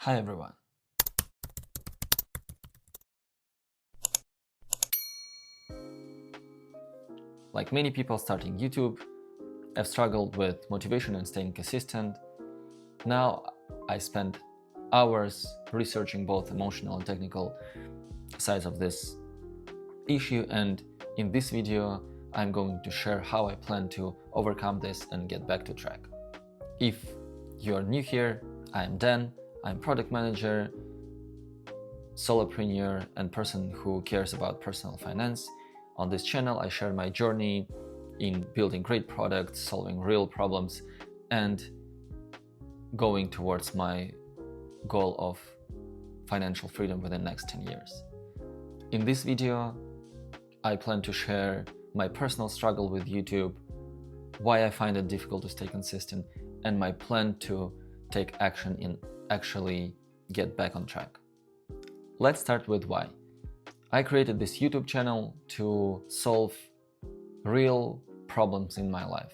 Hi everyone. Like many people starting YouTube, I've struggled with motivation and staying consistent. Now I spend hours researching both emotional and technical sides of this issue, and in this video I'm going to share how I plan to overcome this and get back to track. If you're new here, I'm Dan. I'm product manager, solopreneur, and person who cares about personal finance. On this channel, I share my journey in building great products, solving real problems, and going towards my goal of financial freedom within the next 10 years. In this video, I plan to share my personal struggle with YouTube, why I find it difficult to stay consistent, and my plan to take action in actually get back on track. Let's start with why. I created this YouTube channel to solve real problems in my life.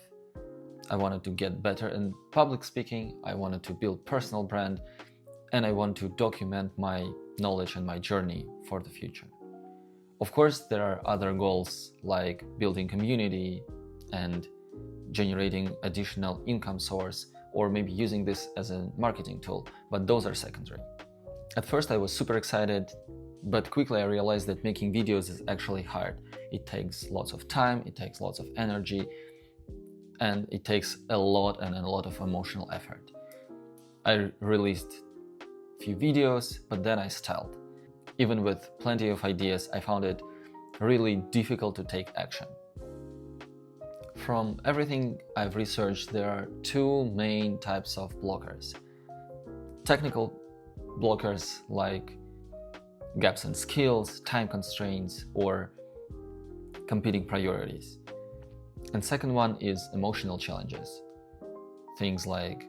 I wanted to get better in public speaking, I wanted to build personal brand, and I want to document my knowledge and my journey for the future. Of course, there are other goals like building community and generating additional income source, or maybe using this as a marketing tool, but those are secondary. At first I was super excited, but quickly I realized that making videos is actually hard. It takes lots of time, it takes lots of energy, and it takes a lot of emotional effort. I released a few videos, but then I stalled. Even with plenty of ideas, I found it really difficult to take action. From everything I've researched, there are two main types of blockers. Technical blockers like gaps in skills, time constraints, or competing priorities. And second one is emotional challenges. Things like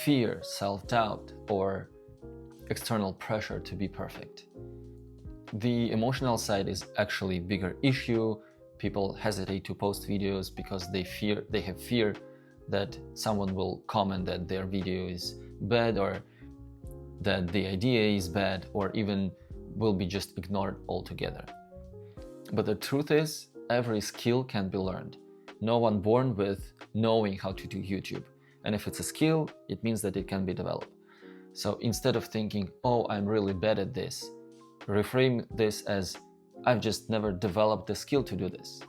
fear, self-doubt, or external pressure to be perfect. The emotional side is actually a bigger issue. People hesitate to post videos because they have fear that someone will comment that their video is bad, or that the idea is bad, or even will be just ignored altogether. But the truth is, every skill can be learned. No one born with knowing how to do YouTube. And if it's a skill, it means that it can be developed. So instead of thinking, oh, I'm really bad at this, reframe this as, I've just never developed the skill to do this.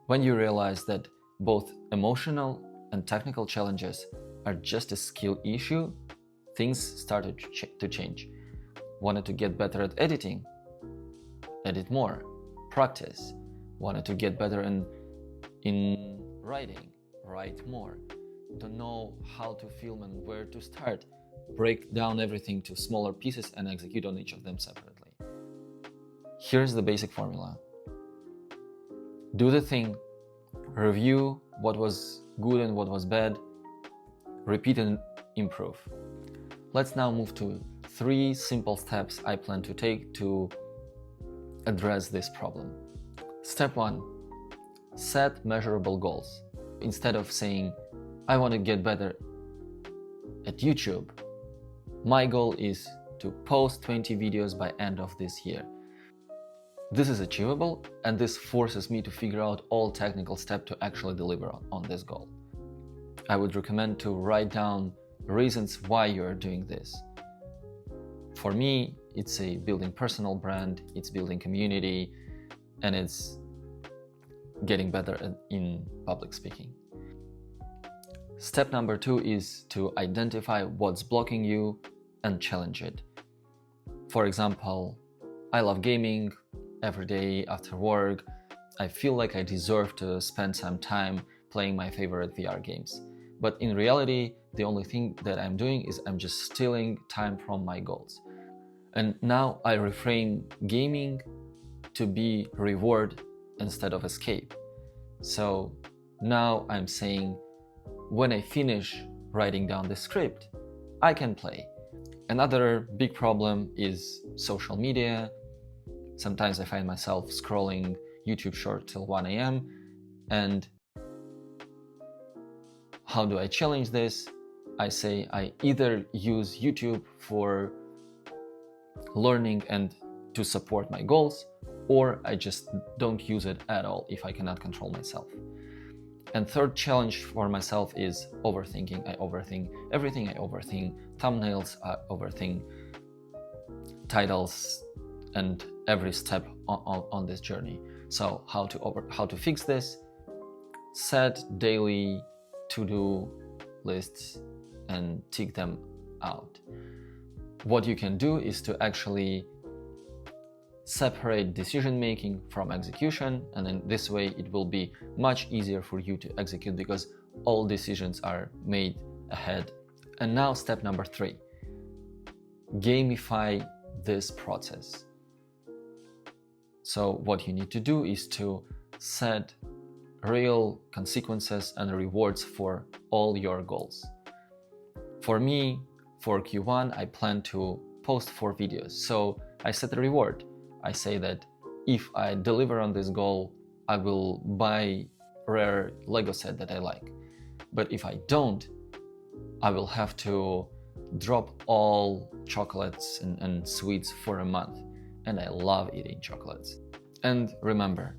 When you realize that both emotional and technical challenges are just a skill issue, things started to change. Wanted to get better at editing? Edit more. Practice. Wanted to get better in writing? Write more. Don't know how to film and where to start? Break down everything to smaller pieces and execute on each of them separately. Here's the basic formula. Do the thing, review what was good and what was bad, repeat and improve. Let's now move to 3 simple steps I plan to take to address this problem. Step 1. Set measurable goals. Instead of saying, I want to get better at YouTube, my goal is to post 20 videos by end of this year. This is achievable, and this forces me to figure out all technical steps to actually deliver on this goal. I would recommend to write down reasons why you are doing this. For me, it's building personal brand, it's building community, and it's getting better in public speaking. Step number 2 is to identify what's blocking you and challenge it. For example, I love gaming. Every day after work, I feel like I deserve to spend some time playing my favorite VR games. But in reality, the only thing that I'm doing is I'm just stealing time from my goals. And now I reframe gaming to be reward instead of escape. So now I'm saying, when I finish writing down the script, I can play. Another big problem is social media. Sometimes I find myself scrolling YouTube short till 1 a.m. And how do I challenge this? I say I either use YouTube for learning and to support my goals, or I just don't use it at all if I cannot control myself. And third challenge for myself is overthinking. I overthink everything. I overthink thumbnails, I overthink titles, and every step on this journey. So how to fix this? Set daily to-do lists and tick them out. What you can do is to actually separate decision making from execution, and then this way it will be much easier for you to execute because all decisions are made ahead. And now step number 3, gamify this process. So what you need to do is to set real consequences and rewards for all your goals. For me, for Q1, I plan to post 4 videos. So I set a reward. I say that if I deliver on this goal, I will buy rare Lego set that I like. But if I don't, I will have to drop all chocolates and sweets for a month. And I love eating chocolates. And remember,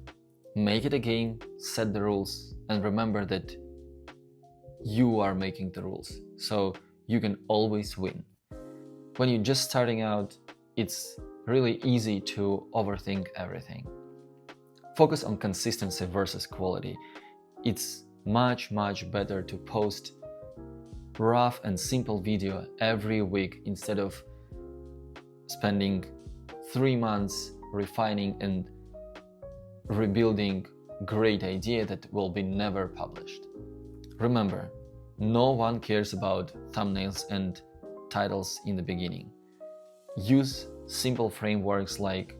make it a game, set the rules, and remember that you are making the rules. So you can always win. When you're just starting out, it's really easy to overthink everything. Focus on consistency versus quality. It's much better to post rough and simple video every week instead of spending 3 months refining and rebuilding great idea that will be never published. Remember, no one cares about thumbnails and titles in the beginning. Use simple frameworks like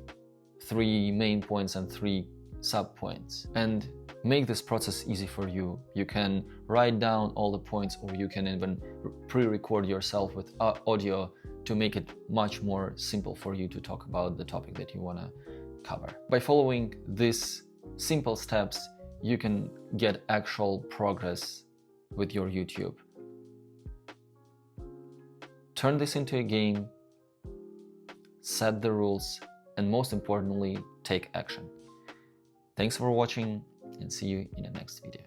3 main points and 3 sub points, and make this process easy for you. You can write down all the points, or you can even pre-record yourself with audio to make it much more simple for you to talk about the topic that you want to cover. By following these simple steps, you can get actual progress with your YouTube. Turn this into a game, set the rules, and most importantly, take action. Thanks for watching, and see you in the next video.